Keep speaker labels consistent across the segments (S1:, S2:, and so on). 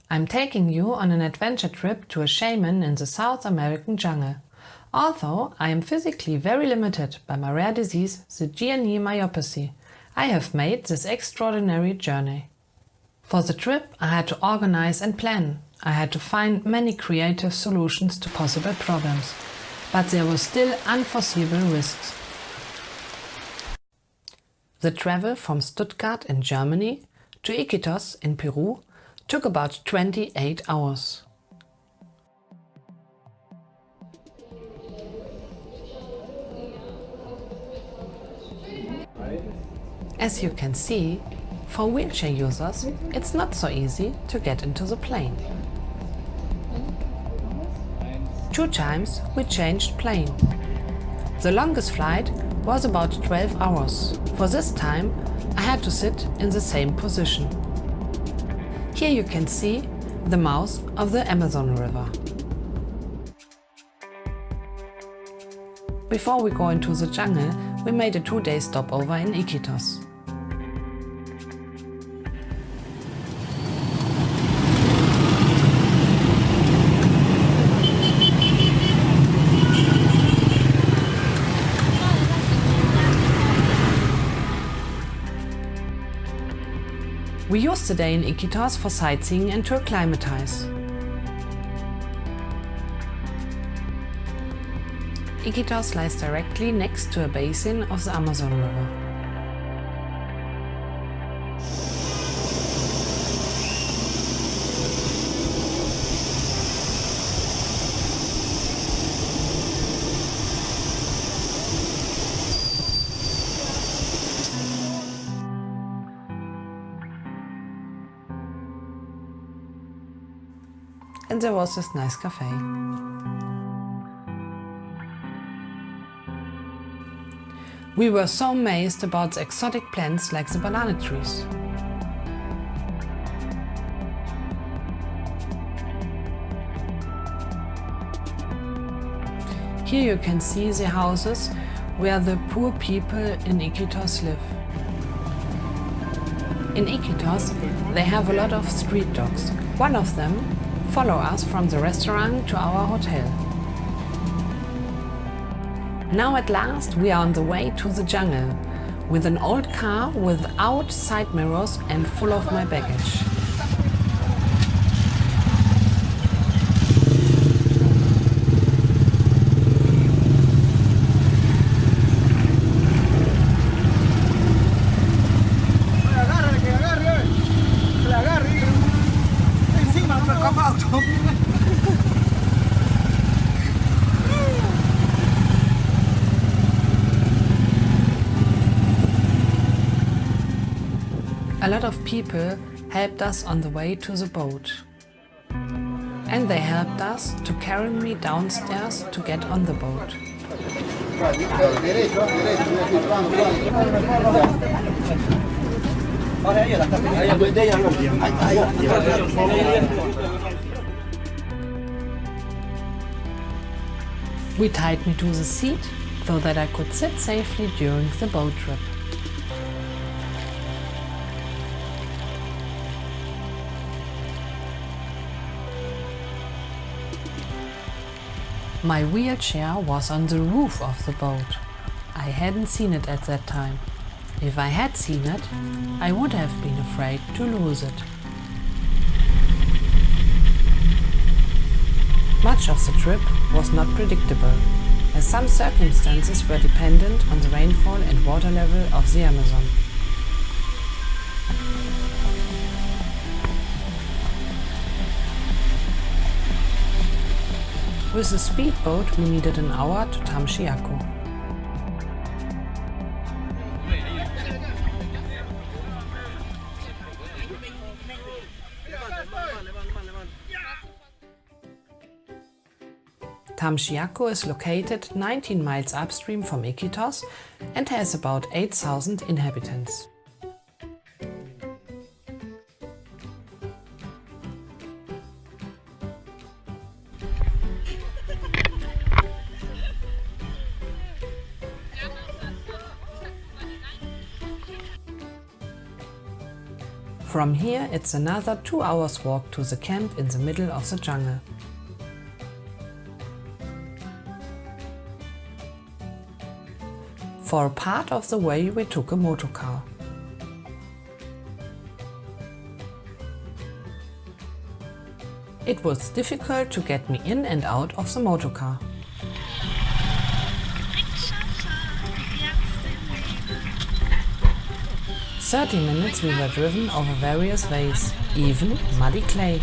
S1: I'm taking you on an adventure trip to a shaman in the South American jungle. Although I am physically very limited by my rare disease, the GNE-Myopathy, I have made this extraordinary journey. For the trip, I had to organize and plan. I had to find many creative solutions to possible problems, but there were still unforeseeable risks. The travel from Stuttgart in Germany to Iquitos in Peru took about 28 hours. As you can see, for wheelchair users, it's not so easy to get into the plane. 2 times we changed plane. The longest flight was about 12 hours. For this time, I had to sit in the same position. Here you can see the mouth of the Amazon River. Before we go into the jungle, we made a 2-day stopover in Iquitos. We used the day in Iquitos for sightseeing and to acclimatize. Iquitos lies directly next to a basin of the Amazon River. And there was this nice cafe. We were so amazed about the exotic plants like the banana trees. Here you can see the houses where the poor people in Iquitos live. In Iquitos, they have a lot of street dogs. One of them follows us from the restaurant to our hotel. Now at last we are on the way to the jungle, with an old car without side mirrors and full of my baggage. A lot of people helped us on the way to the boat. And they helped us to carry me downstairs to get on the boat. We tied me to the seat so that I could sit safely during the boat trip. My wheelchair was on the roof of the boat. I hadn't seen it at that time. If I had seen it, I would have been afraid to lose it. Much of the trip was not predictable, as some circumstances were dependent on the rainfall and water level of the Amazon. With the speedboat, we needed an hour to Tamchiaco. Tamchiaco is located 19 miles upstream from Iquitos and has about 8,000 inhabitants. From here it's another 2 hours walk to the camp in the middle of the jungle. For a part of the way we took a motorcar. It was difficult to get me in and out of the motorcar. For 30 minutes we were driven over various ways, even muddy clay.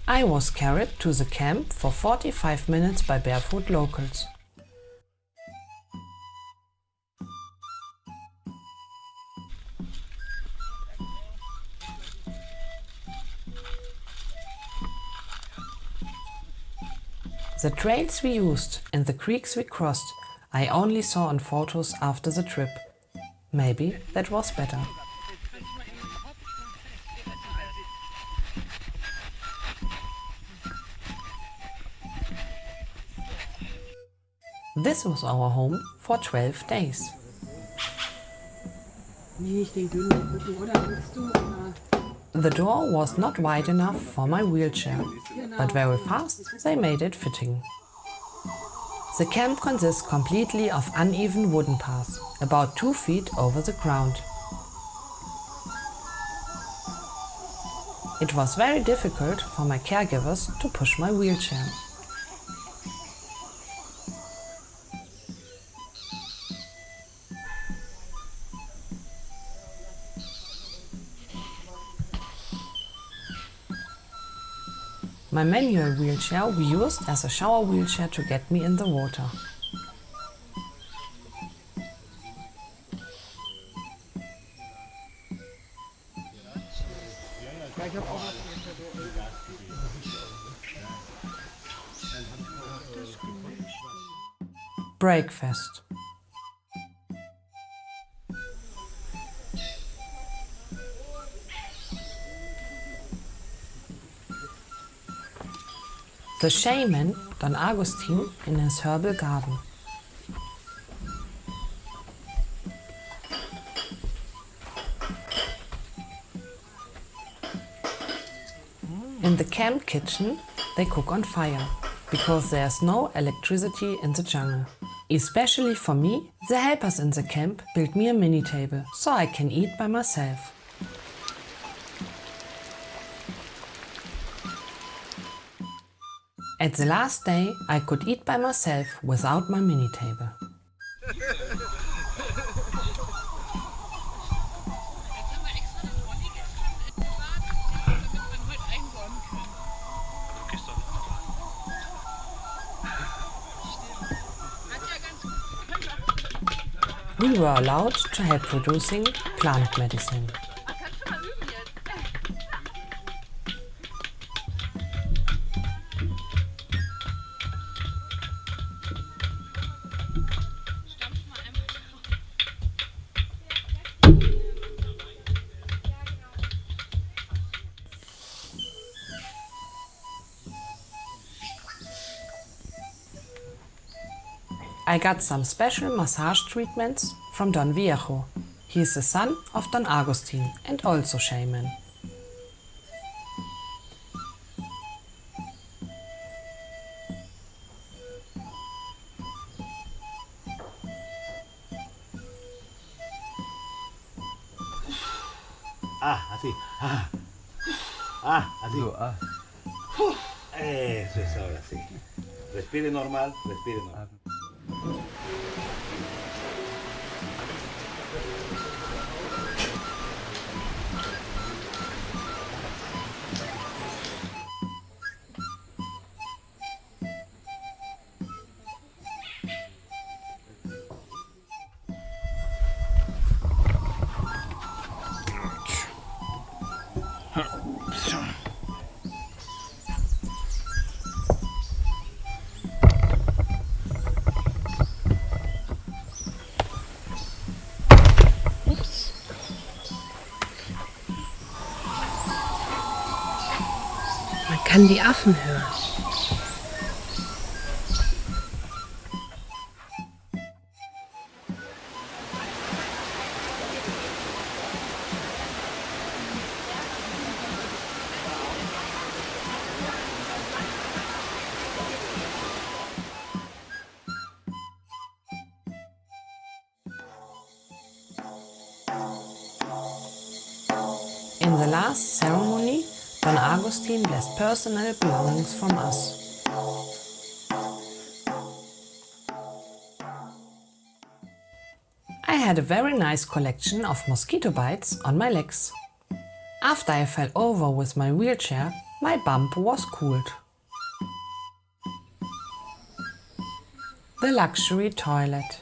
S1: I was carried to the camp for 45 minutes by barefoot locals. The trails we used and the creeks we crossed I only saw on photos after the trip. Maybe that was better. This was our home for 12 days. The door was not wide enough for my wheelchair, but very fast they made it fitting. The camp consists completely of uneven wooden paths, about 2 feet over the ground. It was very difficult for my caregivers to push my wheelchair. My manual wheelchair we used as a shower wheelchair to get me in the water. Breakfast. The shaman, Don Agustin, in his herbal garden. In the camp kitchen, they cook on fire, because there's no electricity in the jungle. Especially for me, the helpers in the camp built me a mini table, so I can eat by myself. At the last day, I could eat by myself without my mini table. We were allowed to help producing plant medicine. I got some special massage treatments from Don Viejo. He is the son of Don Agustin and also shaman.
S2: Así. Así. Eso es ahora sí. Respire normal, respire normal.
S3: kann die Affen hören.
S1: In the last ceremony, Don Agustin blessed personal belongings from us. I had a very nice collection of mosquito bites on my legs. After I fell over with my wheelchair, my bump was cooled. The luxury toilet.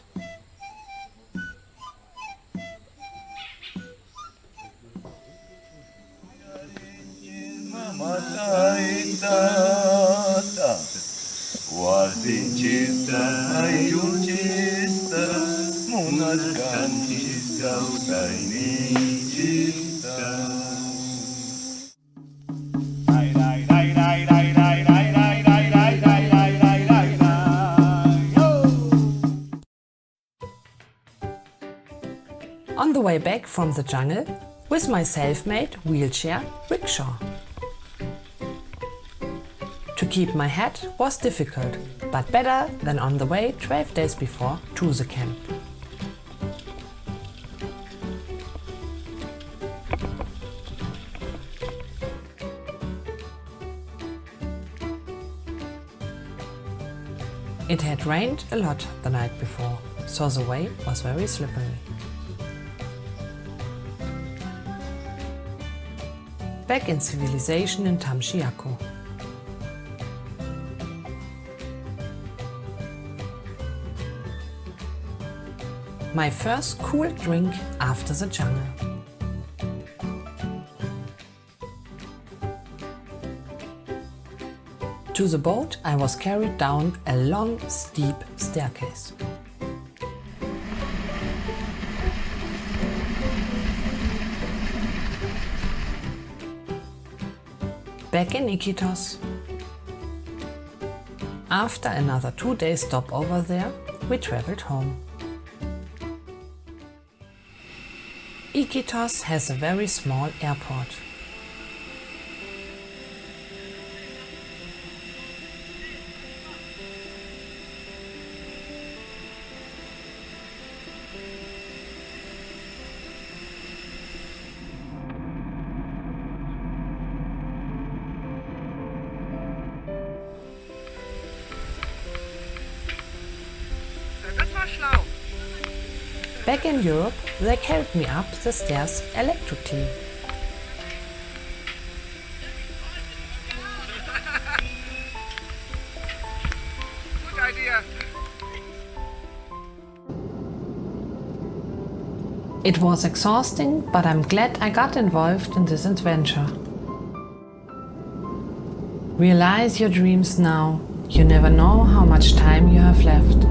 S1: On the way back from the jungle with my self-made wheelchair rickshaw. To keep my head was difficult, but better than on the way 12 days before to the camp. It had rained a lot the night before, so the way was very slippery. Back in civilization in Tamshiako. My first cool drink after the jungle. To the boat I was carried down a long, steep staircase. Back in Iquitos. After another 2-day stop over there, we traveled home. Iquitos has a very small airport.
S4: Das war schlau.
S1: Back in Europe, they carried me up the stairs electrically.
S4: Good idea.
S1: It was exhausting, but I'm glad I got involved in this adventure. Realize your dreams now. You never know how much time you have left.